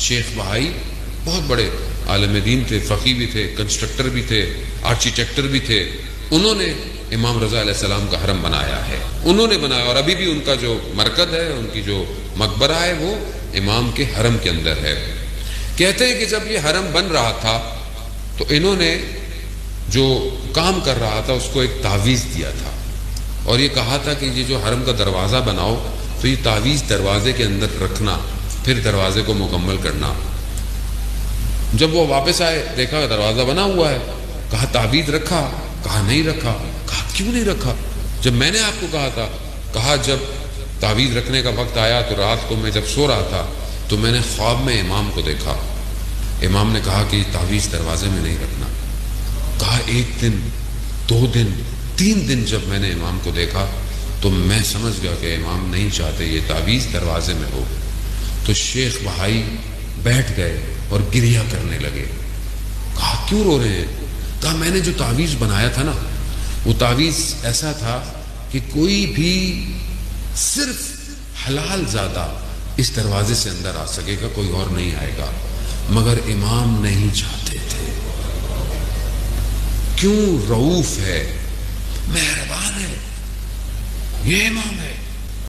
شیخ بہائی بہت بڑے عالم دین تھے، فقی بھی تھے، کنسٹرکٹر بھی تھے، آرکیٹیکٹر بھی تھے. انہوں نے امام رضا علیہ السلام کا حرم بنایا ہے، انہوں نے بنایا، اور ابھی بھی ان کا جو مرکز ہے، ان کی جو مقبرہ ہے، وہ امام کے حرم کے اندر ہے. کہتے ہیں کہ جب یہ حرم بن رہا تھا تو انہوں نے جو کام کر رہا تھا اس کو ایک تعویذ دیا تھا، اور یہ کہا تھا کہ یہ جو حرم کا دروازہ بناؤ تو یہ تعویذ دروازے کے اندر رکھنا، پھر دروازے کو مکمل کرنا. جب وہ واپس آئے دیکھا دروازہ بنا ہوا ہے، کہا تعویذ رکھا؟ کہا نہیں رکھا. کہا کیوں نہیں رکھا؟ جب میں نے آپ کو کہا تھا. کہا جب تعویذ رکھنے کا وقت آیا تو رات کو میں جب سو رہا تھا تو میں نے خواب میں امام کو دیکھا. امام نے کہا کہ یہ تعویذ دروازے میں نہیں رکھنا. کہا 1 دن 2 دن 3 دن جب میں نے امام کو دیکھا تو میں سمجھ گیا کہ امام نہیں چاہتے یہ تعویذ دروازے میں ہو. تو شیخ بہائی بیٹھ گئے اور گریہ کرنے لگے. کہا کیوں رو رہے ہیں؟ کہا میں نے جو تعویذ بنایا تھا نا، وہ تعویذ ایسا تھا کہ کوئی بھی صرف حلال زادہ اس دروازے سے اندر آ سکے گا، کوئی اور نہیں آئے گا، مگر امام نہیں چاہتے تھے. کیوں؟ رؤوف ہے، مہربان ہے، یہ امام ہے.